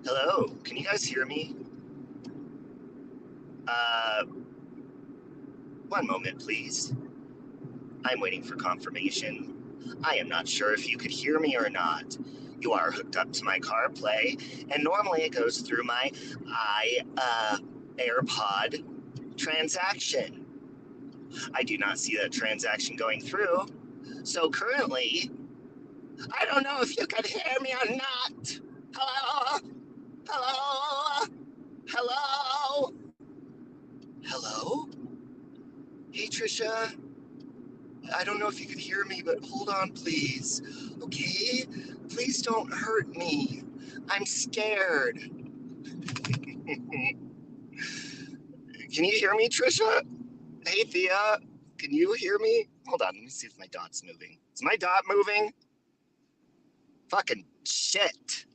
Hello, can you guys hear me? Uh, one moment, please. I'm waiting for confirmation. I am not sure if you could hear me or not. You are hooked up to my CarPlay, and normally it goes through my AirPod transaction. I do not see that transaction going through, so currently, I don't know if you could hear me or not. Hello? Hello? Hello? Hello? Hey, Trisha. I don't know if you could hear me, but hold on, please. Okay? Please don't hurt me. I'm scared. Can you hear me, Trisha? Hey, Thea. Can you hear me? Hold on, let me see if my dot's moving. Is my dot moving? Fucking shit.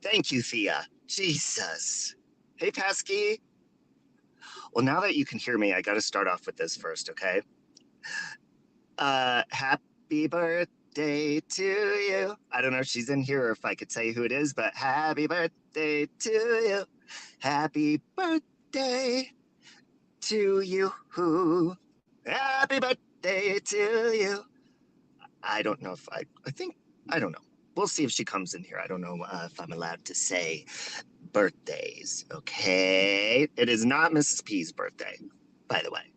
Thank you, Thea. Jesus. Hey, Pesky. Well, now that you can hear me, I gotta start off with this first, okay? Happy birthday to you. I don't know if she's in here or if I could say who it is, but happy birthday to you. Happy birthday to you. Happy birthday to you. I don't know if I don't know. We'll see if she comes in here. I don't know if I'm allowed to say birthdays, okay? It is not Mrs. P's birthday, by the way.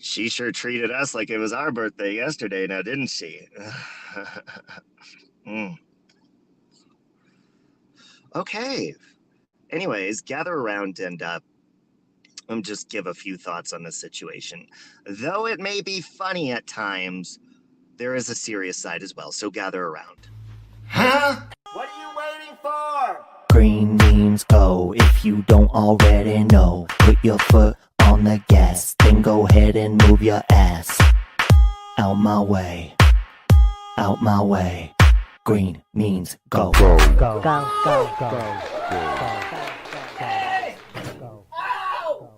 She sure treated us like it was our birthday yesterday, now didn't she? Okay. Anyways, gather around and just give a few thoughts on the situation. Though it may be funny at times, there is a serious side as well, so gather around. Huh? What are you waiting for? Green means go. If you don't already know, put your foot on the gas, then go ahead and move your ass. Out my way, out my way. Green means go. Go, go, go, go, go, go. Hey! Ow!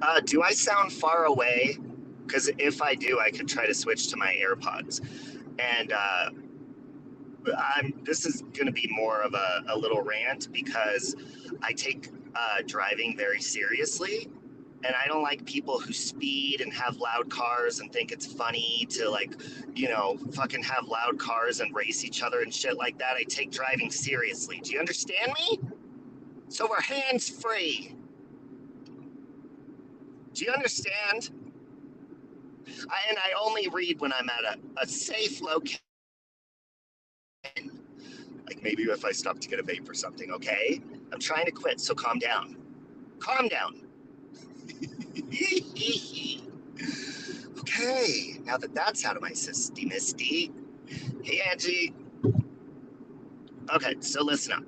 Ow! Do I sound far away? Because if I do, I could try to switch to my AirPods. And this is going to be more of a little rant because I take driving very seriously. And I don't like people who speed and have loud cars and think it's funny to, like, fucking have loud cars and race each other and shit like that. I take driving seriously. Do you understand me? So we're hands free. Do you understand? And I only read when I'm at a safe location. Like maybe if I stop to get a vape or something, okay? I'm trying to quit, so calm down. Calm down. Okay, now that that's out of my system, Misty. Hey, Angie. Okay, so listen up.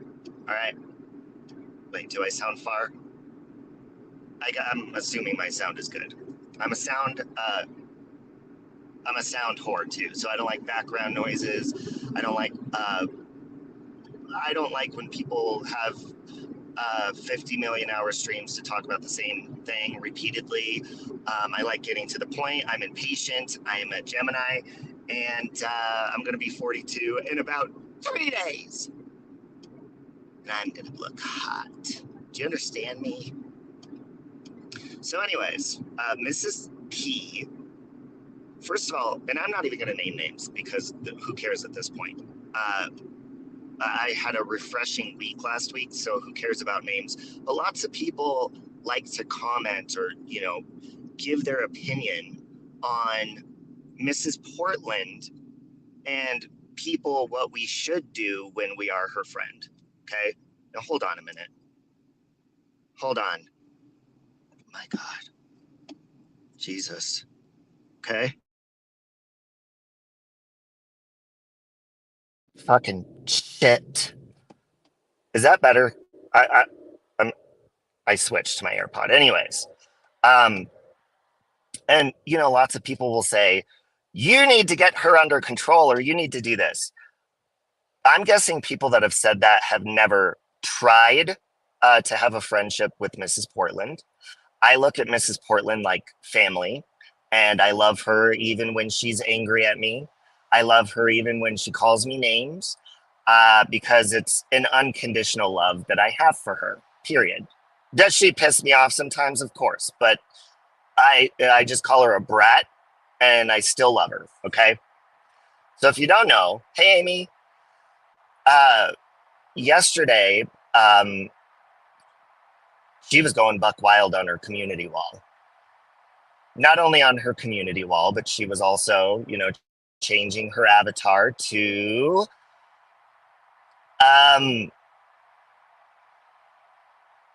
All right. Wait, do I sound far? I'm assuming my sound is good. I'm a sound whore too, so I don't like background noises. I don't like when people have 50 million hour streams to talk about the same thing repeatedly. I like getting to the point. I'm impatient. I am a Gemini, and I'm going to be 42 in about 3 days. And I'm going to look hot. Do you understand me? So anyways, Mrs. P, first of all, and I'm not even going to name names because who cares at this point? I had a refreshing week last week, so who cares about names? But lots of people like to comment or, give their opinion on Mrs. Portland and people what we should do when we are her friend. Okay? Now hold on a minute. Hold on. My God. Jesus. Okay? Fucking shit. Is that better? I switched to my AirPod. Anyways, and lots of people will say, you need to get her under control or you need to do this. I'm guessing people that have said that have never tried to have a friendship with Mrs. Portland. I look at Mrs. Portland like family. And I love her even when she's angry at me. I love her even when she calls me names, because it's an unconditional love that I have for her, period. Does she piss me off sometimes? Of course. But I just call her a brat and I still love her, okay? So if you don't know, hey, Amy, yesterday, she was going buck wild on her community wall. Not only on her community wall, but she was also, changing her avatar to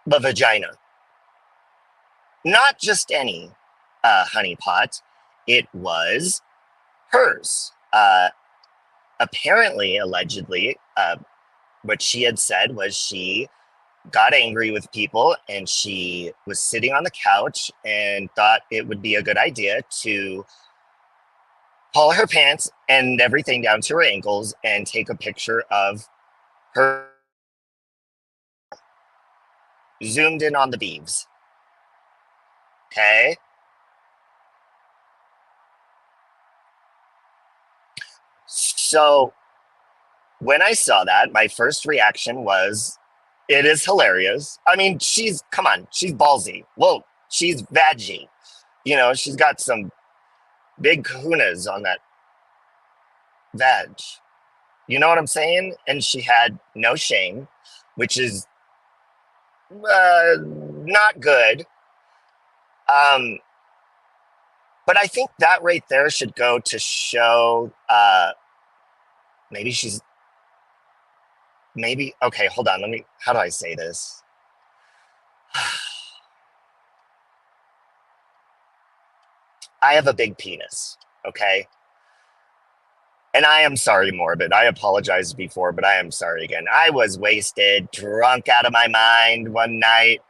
the vagina. Not just any honeypot. It was hers. Apparently, allegedly, what she had said was she got angry with people and she was sitting on the couch and thought it would be a good idea to pull her pants and everything down to her ankles and take a picture of her zoomed in on the beeves. Okay? So when I saw that, my first reaction was, it is hilarious. I mean, come on, she's ballsy. Whoa, she's vaggy. She's got some big kahunas on that veg. You know what I'm saying? And she had no shame, which is not good. But I think that right there should go to show okay, hold on. How do I say this? I have a big penis, okay? And I am sorry, Morbid. I apologized before, but I am sorry again. I was wasted, drunk out of my mind one night.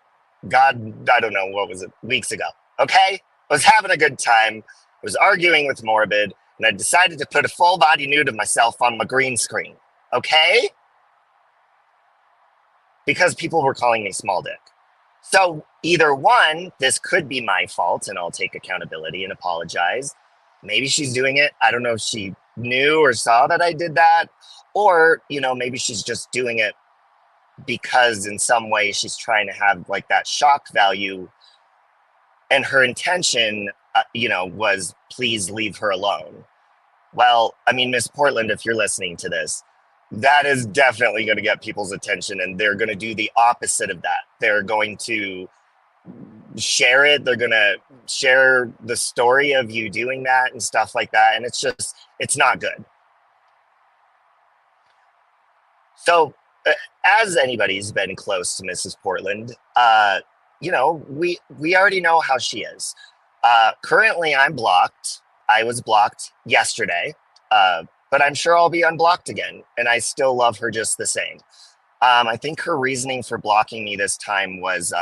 God, I don't know, what was it? Weeks ago, okay? I was having a good time. I was arguing with Morbid, and I decided to put a full body nude of myself on my green screen, okay? Because people were calling me small dick. So either one, this could be my fault, and I'll take accountability and apologize. Maybe she's doing it. I don't know if she knew or saw that I did that, or, maybe she's just doing it because in some way she's trying to have like that shock value, and her intention, was please leave her alone. Well, I mean, Miss Portland, if you're listening to this, that is definitely going to get people's attention, and they're going to do the opposite of that. They're going to share it. They're going to share the story of you doing that and stuff like that. And it's not good. So as anybody's been close to Mrs. Portland, we already know how she is. Currently, I'm blocked. I was blocked yesterday, but I'm sure I'll be unblocked again. And I still love her just the same. I think her reasoning for blocking me this time was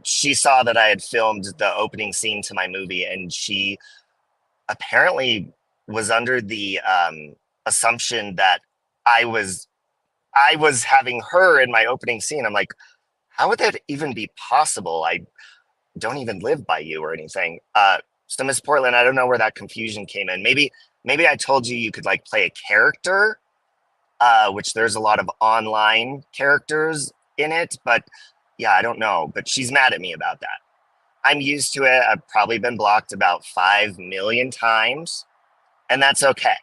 she saw that I had filmed the opening scene to my movie, and she apparently was under the assumption that I was having her in my opening scene. I'm like, how would that even be possible? I don't even live by you or anything. So Miss Portland, I don't know where that confusion came in. Maybe I told you could like play a character, which there's a lot of online characters in it, but yeah, I don't know. But she's mad at me about that. I'm used to it. I've probably been blocked about 5 million times, and that's okay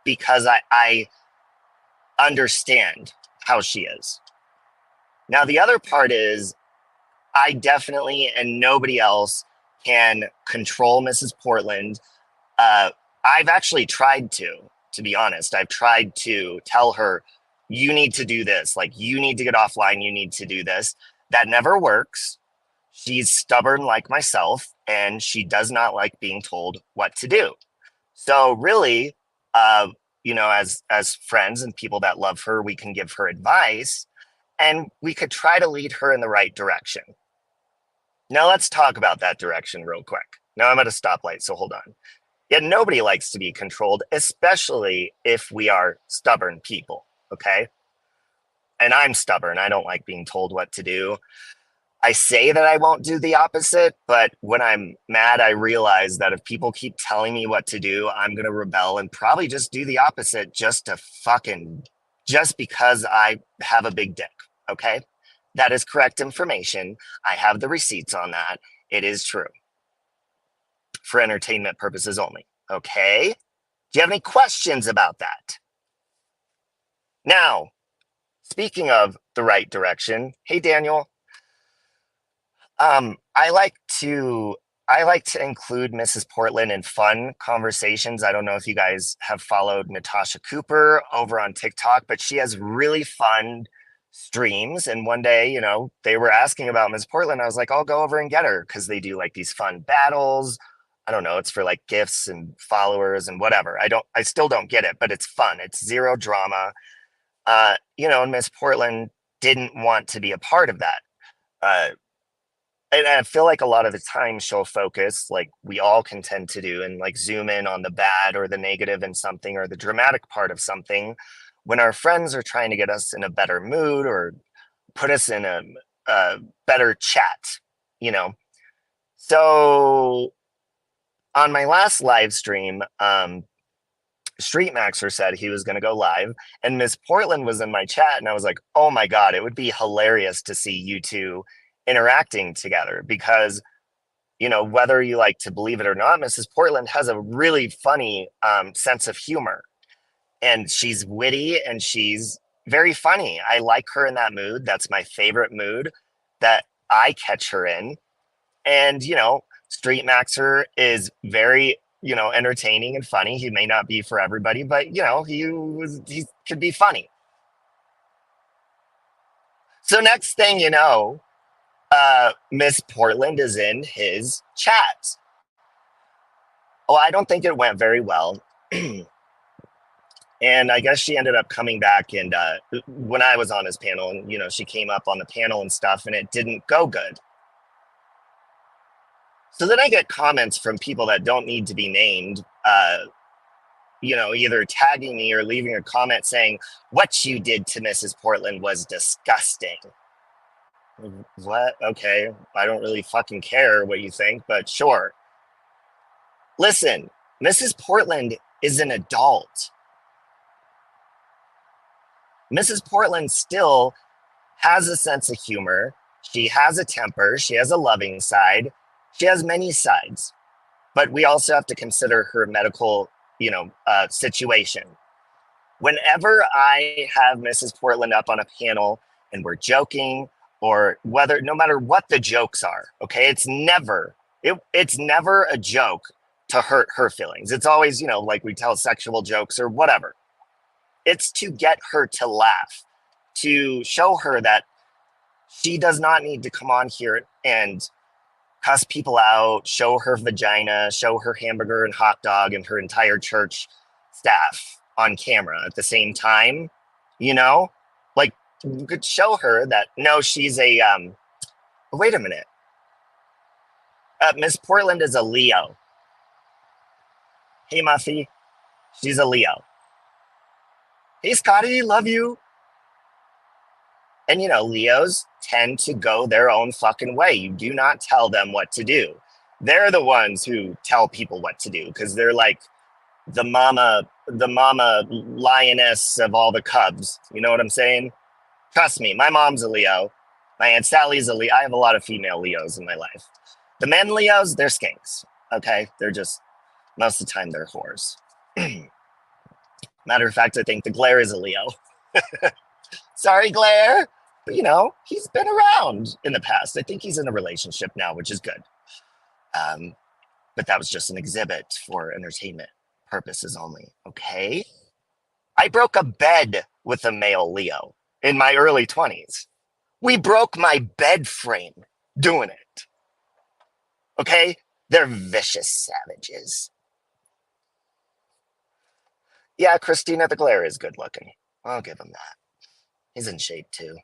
because I understand how she is. Now, the other part is I definitely, and nobody else can control Mrs. Portland. I've actually tried to be honest. I've tried to tell her, you need to do this. Like, you need to get offline. You need to do this. That never works. She's stubborn like myself, and she does not like being told what to do. So really, as friends and people that love her, we can give her advice, and we could try to lead her in the right direction. Now let's talk about that direction real quick. Now I'm at a stoplight, so hold on. Yet nobody likes to be controlled, especially if we are stubborn people, okay? And I'm stubborn. I don't like being told what to do. I say that I won't do the opposite, but when I'm mad, I realize that if people keep telling me what to do, I'm going to rebel and probably just do the opposite just because I have a big dick. Okay. That is correct information. I have the receipts on that. It is true for entertainment purposes only. Okay. Do you have any questions about that? Now, speaking of the right direction, hey, Daniel, I like to include Mrs. Portland in fun conversations. I don't know if you guys have followed Natasha Cooper over on TikTok, but she has really fun streams. And one day, you know, they were asking about Miss Portland. I was like, I'll go over and get her because they do like these fun battles. I don't know, it's for like gifts and followers and whatever. I still don't get it, but it's fun. It's zero drama. You know, and Miss Portland didn't want to be a part of that. And I feel like a lot of the time she'll focus, like we all can tend to do, and like zoom in on the bad or the negative in something or the dramatic part of something when our friends are trying to get us in a better mood or put us in a better chat, you know? So on my last live stream, Street Maxer said he was going to go live, and Miss Portland was in my chat, and I was like, oh my God, it would be hilarious to see you two interacting together because, you know, whether you like to believe it or not, Mrs. Portland has a really funny sense of humor, and she's witty and she's very funny. I like her in that mood. That's my favorite mood that I catch her in. And, you know, Street Maxer is very, you know, entertaining and funny. He may not be for everybody, but, you know, he could be funny. So next thing you know, Miss Portland is in his chat. Oh, I don't think it went very well. And I guess she ended up coming back and when I was on his panel, and, you know, she came up on the panel and stuff, and it didn't go good. So then I get comments from people that don't need to be named, you know, either tagging me or leaving a comment saying, what you did to Mrs. Portland was disgusting. What? Okay. I don't really fucking care what you think, but sure. Listen, Mrs. Portland is an adult. Mrs. Portland still has a sense of humor. She has a temper. She has a loving side. She has many sides. But we also have to consider her medical, you know, situation. Whenever I have Mrs. Portland up on a panel and we're joking, or whether, no matter what the jokes are, okay, it's never a joke to hurt her feelings. It's always, you know, like we tell sexual jokes or whatever. It's to get her to laugh, to show her that she does not need to come on here and cuss people out, show her vagina, show her hamburger and hot dog and her entire church staff on camera at the same time, you know? Like, you could show her that, no, she's a, wait a minute. Miss Portland is a Leo. Hey, Muffy, she's a Leo. Hey, Scotty, love you. And, you know, Leos tend to go their own fucking way. You do not tell them what to do. They're the ones who tell people what to do because they're like the mama lioness of all the cubs. You know what I'm saying? Trust me, my mom's a Leo. My Aunt Sally's a Leo. I have a lot of female Leos in my life. The men Leos, they're skinks. Okay? They're just, most of the time, they're whores. Matter of fact, I think the Glare is a Leo. Sorry, Glare. But, you know, he's been around in the past. I think he's in a relationship now, which is good. But that was just an exhibit for entertainment purposes only. Okay? I broke a bed with a male Leo in my early 20s. We broke my bed frame doing it. Okay? They're vicious savages. Yeah, Christina the Glare is good looking. I'll give him that. He's in shape too.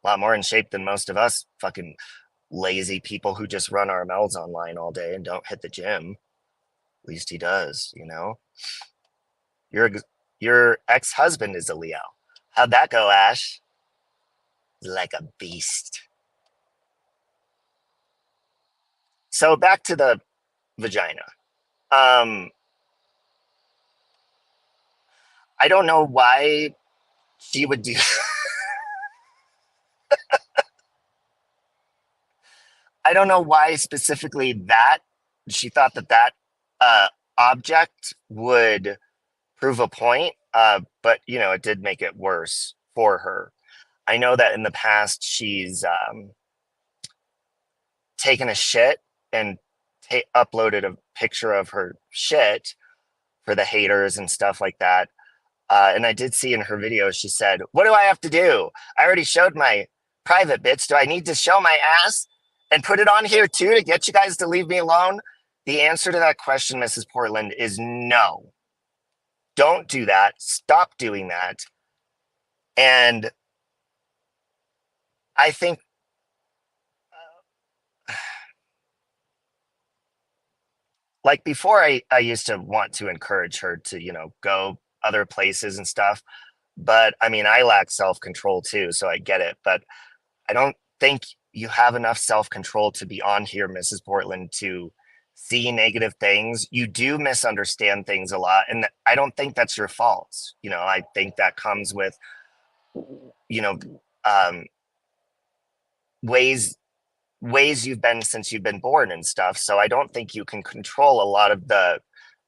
A lot more in shape than most of us fucking lazy people who just run our mouths online all day and don't hit the gym. At least he does, you know? Your ex-husband is a Leo. How'd that go, Ash? Like a beast. So back to the vagina. I don't know why she would do. I don't know why specifically that she thought that uh, object would prove a point. But it did make it worse for her. I know that in the past she's taken a shit and uploaded a picture of her shit for the haters and stuff like that. And I did see in her video, she said, "What do I have to do? I already showed my private bits. Do I need to show my ass and put it on here too to get you guys to leave me alone?" The answer to that question, Mrs. Portland, is no. Don't do that. Stop doing that. And I think like before, I used to want to encourage her to, go other places and stuff. But I mean, I lack self-control too, so I get it. But I don't think you have enough self-control to be on here, Mrs. Portland, to see negative things. You do misunderstand things a lot, and I don't think that's your fault. I think that comes with, you know, um, ways you've been since you've been born and stuff. So I don't think you can control a lot of the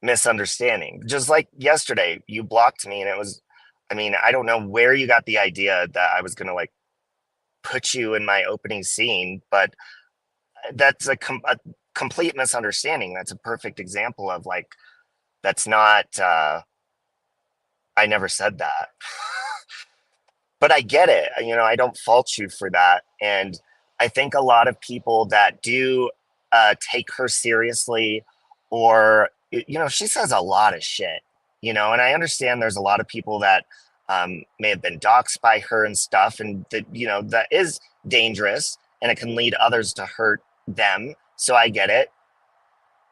misunderstanding. Just like yesterday, you blocked me, and I don't know where you got the idea that I was gonna like put you in my opening scene, but that's a complete misunderstanding. That's a perfect example of like, that's not, I never said that. But I get it. I don't fault you for that. And I think a lot of people that do take her seriously, or, she says a lot of shit, and I understand there's a lot of people that may have been doxxed by her and stuff. And that is dangerous, and it can lead others to hurt them. So I get it.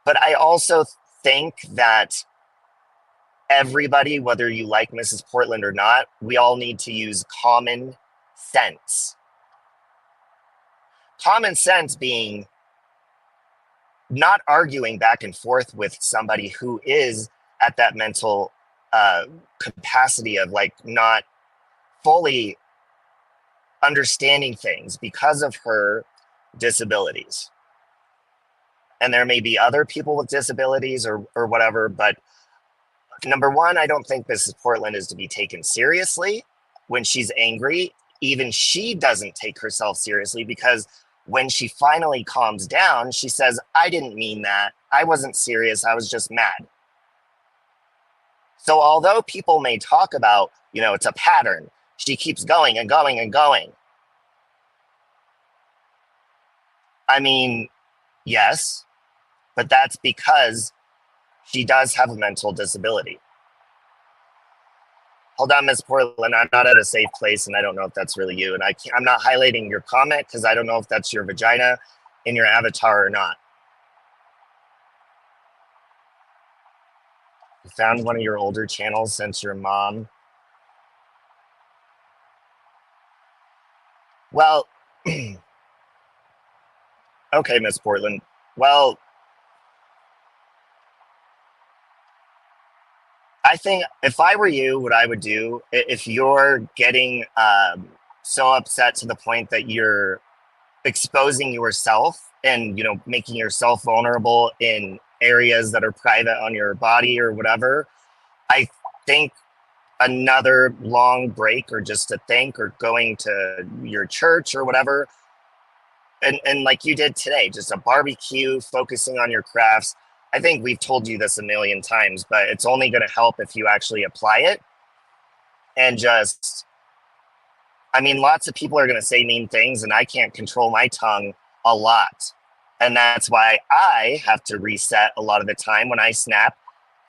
But I also think that everybody, whether you like Mrs. Portland or not, we all need to use common sense. Common sense being not arguing back and forth with somebody who is at that mental capacity of like not fully understanding things because of her disabilities. And there may be other people with disabilities or whatever, but number one, I don't think Mrs. Portland is to be taken seriously when she's angry. Even she doesn't take herself seriously, because when she finally calms down, she says, "I didn't mean that. I wasn't serious. I was just mad." So although people may talk about, it's a pattern, she keeps going and going and going. I mean, yes, but that's because she does have a mental disability. Hold on, Miss Portland. I'm not at a safe place, and I don't know if that's really you. And I'm not highlighting your comment because I don't know if that's your vagina in your avatar or not. You found one of your older channels since your mom. Well, okay, Miss Portland. Well, I think if I were you, what I would do, if you're getting so upset to the point that you're exposing yourself and, making yourself vulnerable in areas that are private on your body or whatever, I think another long break, or just to think, or going to your church or whatever, and like you did today, just a barbecue, focusing on your crafts. I think we've told you this a million times, but it's only going to help if you actually apply it. And just, lots of people are going to say mean things, and I can't control my tongue a lot. And that's why I have to reset a lot of the time when I snap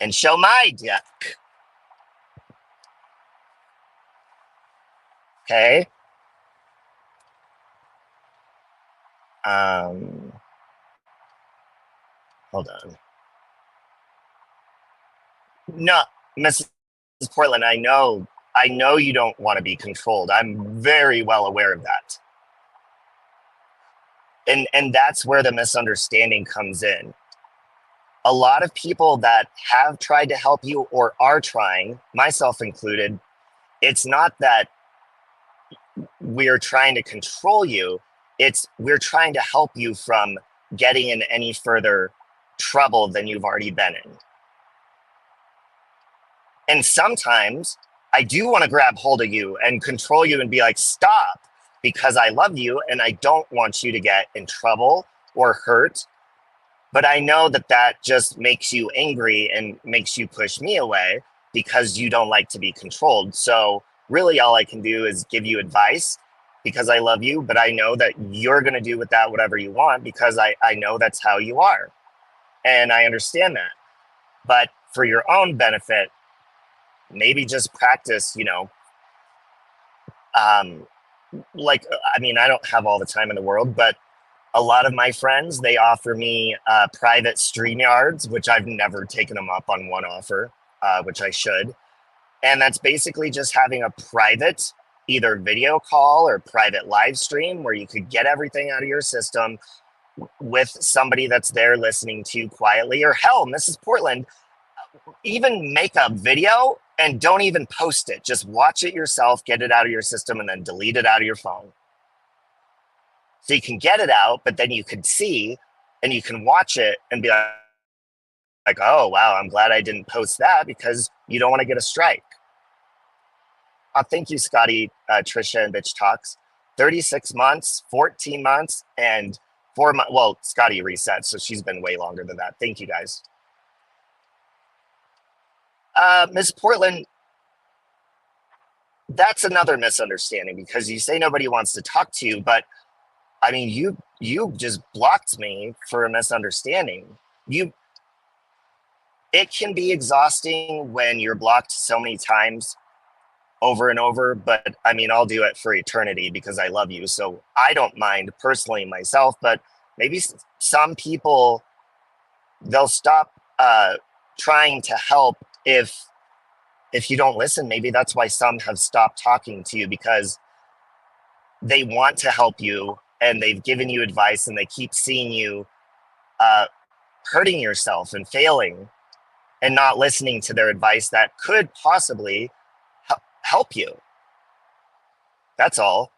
and show my dick. Okay? Hold on. No, Mrs. Portland, I know you don't want to be controlled. I'm very well aware of that. And that's where the misunderstanding comes in. A lot of people that have tried to help you or are trying, myself included, it's not that we're trying to control you, it's we're trying to help you from getting in any further trouble than you've already been in. And sometimes I do want to grab hold of you and control you and be like, stop, because I love you and I don't want you to get in trouble or hurt. But I know that that just makes you angry and makes you push me away because you don't like to be controlled. So really all I can do is give you advice because I love you, but I know that you're going to do with that whatever you want because I know that's how you are. And I understand that. But for your own benefit, maybe just practice, like, I mean, I don't have all the time in the world, but a lot of my friends, they offer me private StreamYards, which I've never taken them up on one offer, which I should. And that's basically just having a private, either video call or private live stream where you could get everything out of your system with somebody that's there listening to you quietly. Or hell, Mrs. Portland, even make a video and don't even post it. Just watch it yourself, get it out of your system, and then delete it out of your phone. So you can get it out, but then you can see and you can watch it and be like, oh, wow, I'm glad I didn't post that because you don't want to get a strike. Thank you, Scotty, Trisha, and Bitch Talks. 36 months, 14 months, and 4 months. Well, Scotty reset, so she's been way longer than that. Thank you, guys. Miss Portland, that's another misunderstanding because you say nobody wants to talk to you, but I mean, you just blocked me for a misunderstanding. It can be exhausting when you're blocked so many times over and over, but I mean, I'll do it for eternity because I love you. So I don't mind personally myself, but maybe some people, they'll stop trying to help if you don't listen. Maybe that's why some have stopped talking to you because they want to help you and they've given you advice and they keep seeing you hurting yourself and failing and not listening to their advice that could possibly help you. That's all.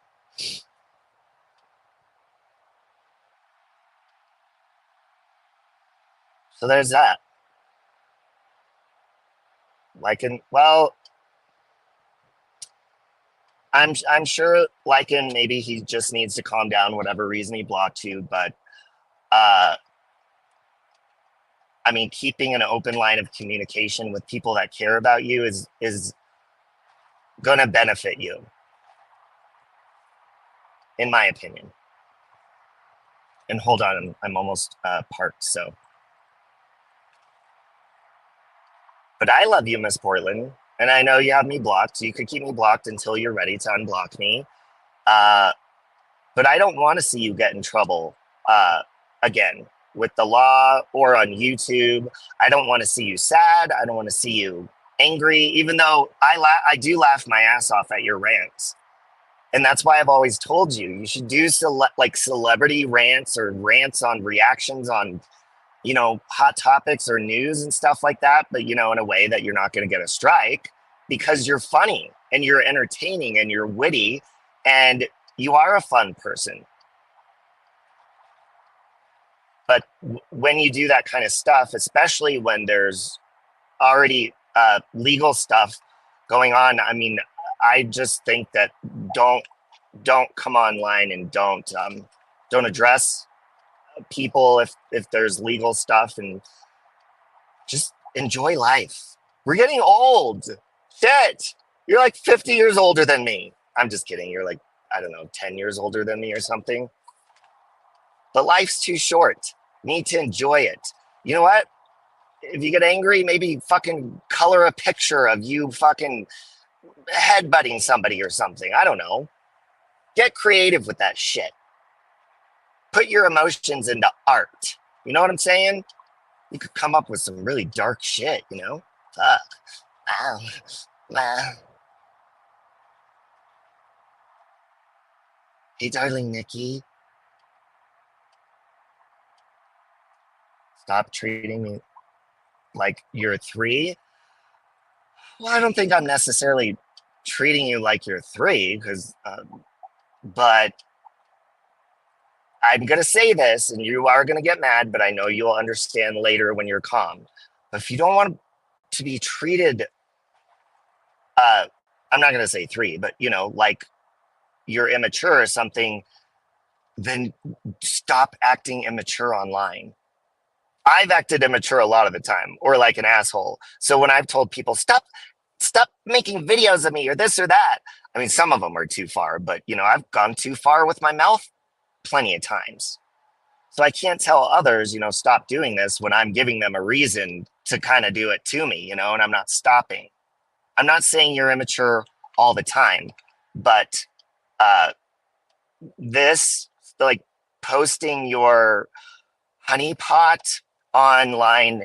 So there's that. I'm sure Lycan, maybe he just needs to calm down, whatever reason he blocked you, but I mean, keeping an open line of communication with people that care about you is gonna benefit you, in my opinion. And hold on, I'm almost parked, so. But I love you, Miss Portland, and I know you have me blocked, so you could keep me blocked until you're ready to unblock me. But I don't want to see you get in trouble again with the law or on YouTube. I don't want to see you sad. I don't want to see you angry, even though I do laugh my ass off at your rants. And that's why I've always told you should do like celebrity rants or rants on reactions on, hot topics or news and stuff like that. But, in a way that you're not going to get a strike because you're funny and you're entertaining and you're witty and you are a fun person. But when you do that kind of stuff, especially when there's already legal stuff going on, I mean, I just think that don't come online and don't address people if there's legal stuff, and just enjoy life. We're getting old. Shit. You're like 50 years older than me. I'm just kidding. You're like, I don't know, 10 years older than me or something. But life's too short. Need to enjoy it. You know what? If you get angry, maybe fucking color a picture of you fucking headbutting somebody or something. I don't know. Get creative with that shit. Put your emotions into art. You know what I'm saying? You could come up with some really dark shit, Fuck. Wow. Wow. Hey, darling Nikki. Stop treating me like you're 3. Well, I don't think I'm necessarily treating you like you're 3, but I'm going to say this and you are going to get mad, but I know you'll understand later when you're calm. But if you don't want to be treated, I'm not going to say 3, but like you're immature or something, then stop acting immature online. I've acted immature a lot of the time, or like an asshole. So when I've told people, stop making videos of me or this or that, I mean, some of them are too far, but I've gone too far with my mouth plenty of times. So I can't tell others, stop doing this when I'm giving them a reason to kind of do it to me, and I'm not stopping. I'm not saying you're immature all the time, but this, like, posting your honeypot online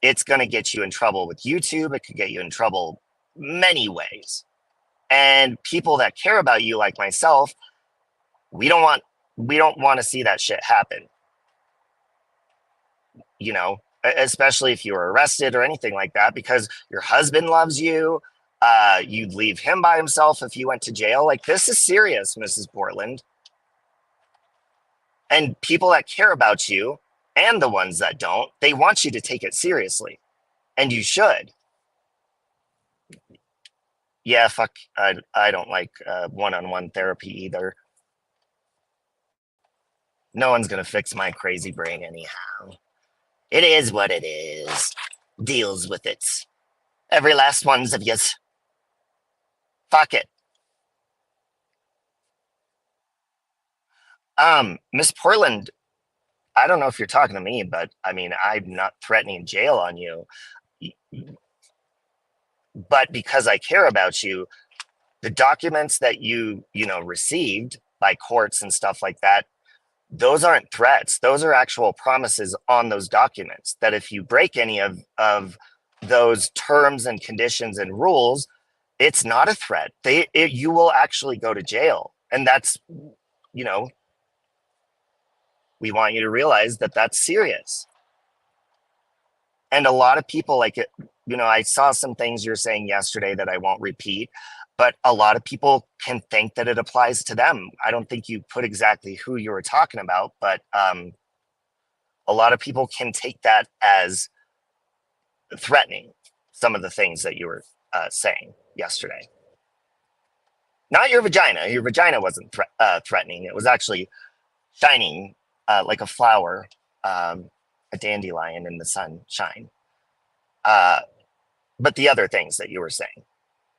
it's going to get you in trouble with YouTube. It could get you in trouble many ways. And people that care about you, like myself, we don't want to see that shit happen. Especially if you were arrested or anything like that, because your husband loves you. You'd leave him by himself if you went to jail. Like, this is serious, Mrs. Portland. And people that care about you, and the ones that don't, they want you to take it seriously. And you should. Yeah, fuck, I don't like one-on-one therapy either. No one's gonna fix my crazy brain anyhow. It is what it is. Deals with it. Every last ones of yous. Fuck it. Miss Portland, I don't know if you're talking to me, but I mean, I'm not threatening jail on you. But because I care about you, the documents that you received by courts and stuff like that, those aren't threats. Those are actual promises on those documents that if you break any of those terms and conditions and rules, it's not a threat. You will actually go to jail. And that's, we want you to realize that that's serious. And a lot of people, like it, I saw some things you're saying yesterday that I won't repeat, but a lot of people can think that it applies to them. I don't think you put exactly who you were talking about, but a lot of people can take that as threatening, some of the things that you were saying yesterday. Not your vagina. Your vagina wasn't threatening. It was actually shining like a flower, a dandelion in the sunshine. But the other things that you were saying,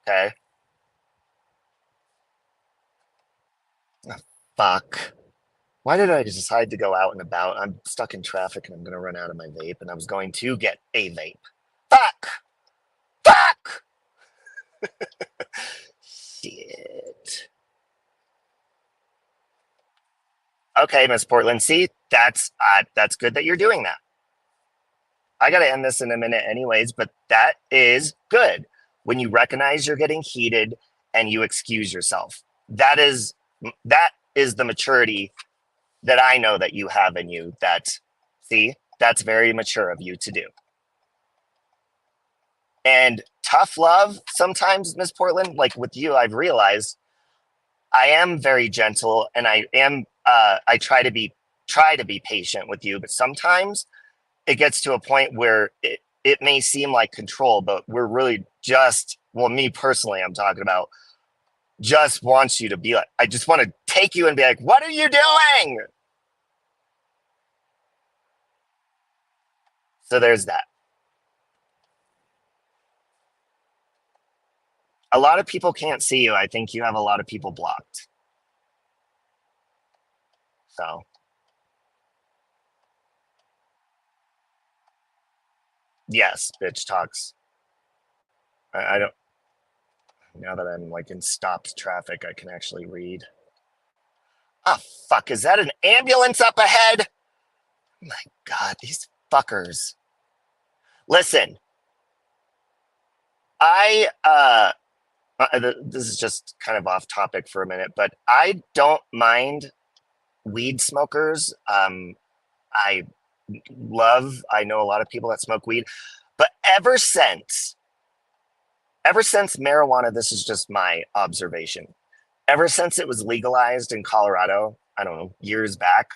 okay? Oh, fuck. Why did I decide to go out and about? I'm stuck in traffic and I'm going to run out of my vape, and I was going to get a vape. Fuck! Fuck! Shit. Okay, Miss Portland. See, that's good that you're doing that. I got to end this in a minute anyways, but that is good. When you recognize you're getting heated and you excuse yourself. That is the maturity that I know that you have in you. That's very mature of you to do. And tough love sometimes, Miss Portland, like with you, I've realized I am very gentle, and I try to be patient with you, but sometimes it gets to a point where it may seem like control, but we're really me personally, I'm talking about, just wants you to be like, I just want to take you and be like, what are you doing? So there's that. A lot of people can't see you. I think you have a lot of people blocked. So. Yes, bitch talks. I don't. Now that I'm like in stopped traffic, I can actually read. Ah, fuck, is that an ambulance up ahead? My God, these fuckers. Listen, this is just kind of off topic for a minute, but I don't mind weed smokers. I love. I know a lot of people that smoke weed, but ever since marijuana, this is just my observation. Ever since it was legalized in Colorado, I don't know, years back,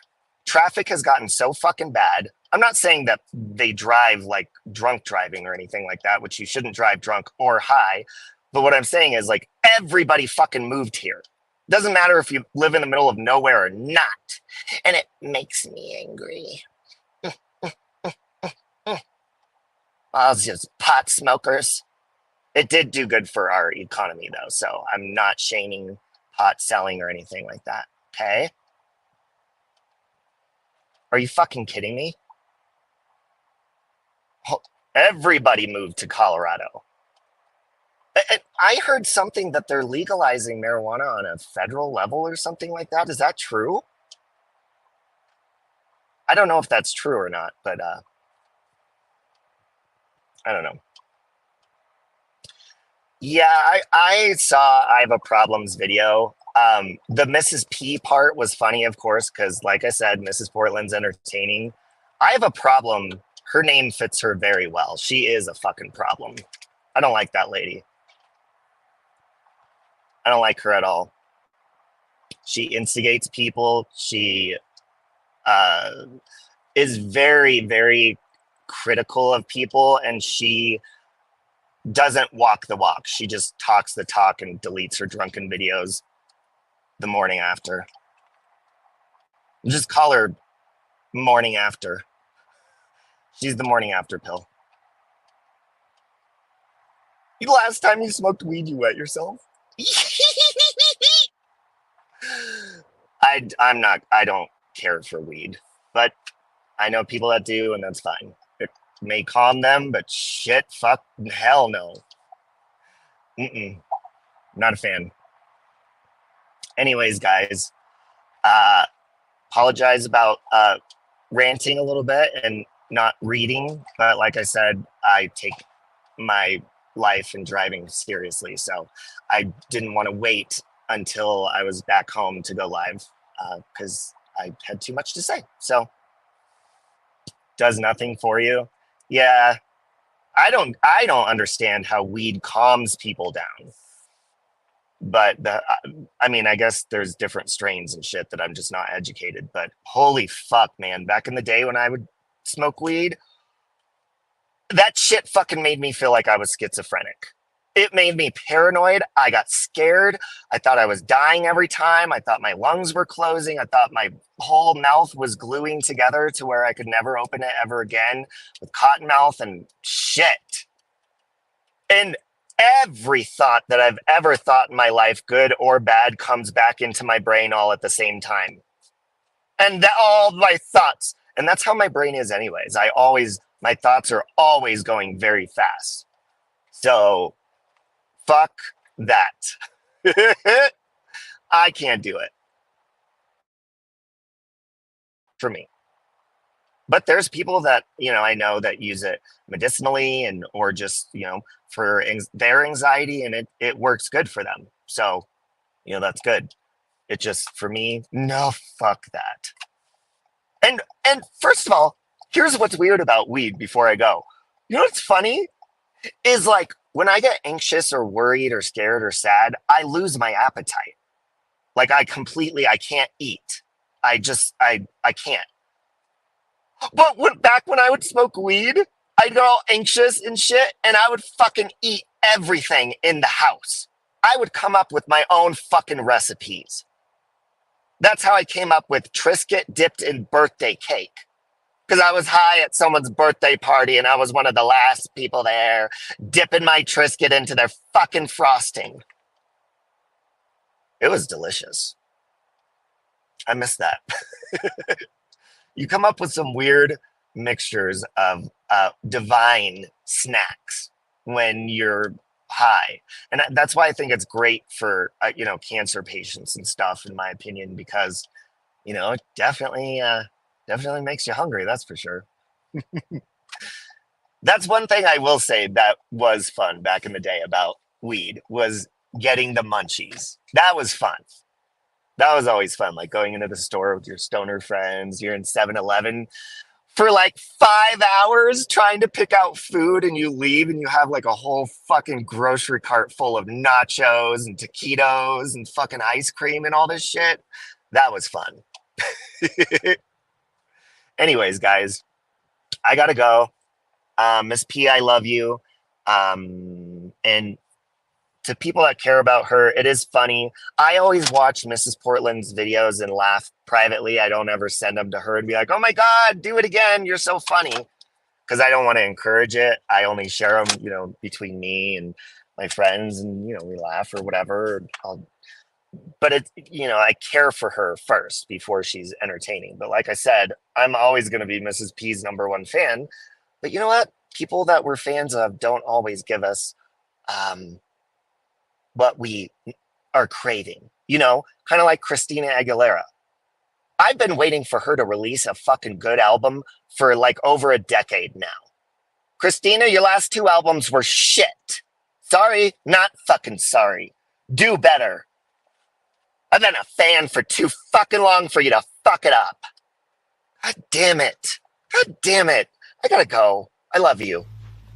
traffic has gotten so fucking bad. I'm not saying that they drive like drunk driving or anything like that, which you shouldn't drive drunk or high. But what I'm saying is like everybody fucking moved here. Doesn't matter if you live in the middle of nowhere or not. And it makes me angry. Oh, it's just pot smokers. It did do good for our economy though, so I'm not shaming pot selling or anything like that. Okay? Are you fucking kidding me? Everybody moved to Colorado. I heard something that they're legalizing marijuana on a federal level or something like that. Is that true? I don't know if that's true or not, but I don't know. Yeah, I saw I Have a Problems video. The Mrs. P part was funny, of course, because like I said, Mrs. Portland's entertaining. I Have a Problem. Her name fits her very well. She is a fucking problem. I don't like that lady. I don't like her at all. She instigates people. She is very, very critical of people, and she doesn't walk the walk. She just talks the talk and deletes her drunken videos the morning after. Just call her morning after. She's the morning after pill. The last time you smoked weed, you wet yourself? I don't care for weed, but I know people that do, and that's fine. It may calm them, but shit, fuck, hell no. Not a fan. Anyways, guys, apologize about ranting a little bit and not reading, but like I said, I take my life and driving seriously, so I didn't want to wait until I was back home to go live because I had too much to say. So does nothing for you. Yeah, I don't understand how weed calms people down, but I mean, I guess there's different strains and shit that I'm just not educated. But holy fuck, man, back in the day when I would smoke weed, that shit fucking made me feel like I was schizophrenic. It made me paranoid. I got scared. I thought I was dying every time. I thought my lungs were closing. I thought my whole mouth was gluing together to where I could never open it ever again with cotton mouth and shit. And every thought that I've ever thought in my life, good or bad, comes back into my brain all at the same time. And all my thoughts. And that's how my brain is anyways. My thoughts are always going very fast. So fuck that. I can't do it. For me. But there's people that, I know that use it medicinally and or just, for their anxiety, and it works good for them. So, that's good. It just, for me, no, fuck that. And first of all, here's what's weird about weed before I go. You know what's funny? Is like when I get anxious or worried or scared or sad, I lose my appetite. Like I can't eat. I can't. But back when I would smoke weed, I'd get all anxious and shit, and I would fucking eat everything in the house. I would come up with my own fucking recipes. That's how I came up with Triscuit dipped in birthday cake. Because I was high at someone's birthday party, and I was one of the last people there, dipping my Triscuit into their fucking frosting. It was delicious. I miss that. You come up with some weird mixtures of divine snacks when you're high. And that's why I think it's great for, cancer patients and stuff, in my opinion, because, it definitely makes you hungry. That's for sure. That's one thing I will say that was fun back in the day about weed was getting the munchies. That was fun. That was always fun. Like going into the store with your stoner friends, you're in 7-Eleven. for like 5 hours trying to pick out food, and you leave and you have like a whole fucking grocery cart full of nachos and taquitos and fucking ice cream and all this shit. That was fun. Anyways, guys, I gotta go. Miss P, I love you. And to people that care about her, it is funny. I always watch Mrs. Portland's videos and laugh privately. I don't ever send them to her and be like, oh my God, do it again. You're so funny. Because I don't want to encourage it. I only share them, you know, between me and my friends, and, you know, we laugh or whatever. But it, you know, I care for her first before she's entertaining. But like I said, I'm always going to be Mrs. P's #1 fan. But you know what? People that we're fans of don't always give us what we are craving, you know, kind of like Christina Aguilera. I've been waiting for her to release a fucking good album for like over a decade now. Christina, your last 2 albums were shit. Sorry, not fucking sorry. Do better. I've been a fan for too fucking long for you to fuck it up. God damn it. God damn it. I gotta go. I love you.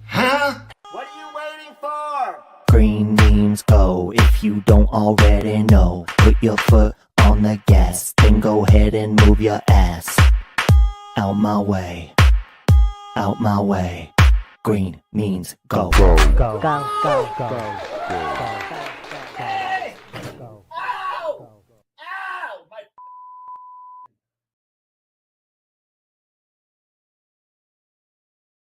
Huh? What are you waiting for? Green means go. If you don't already know, put your foot on the gas, then go ahead and move your ass. Out my way. Out my way. Green means go. Go, go, go, go, go.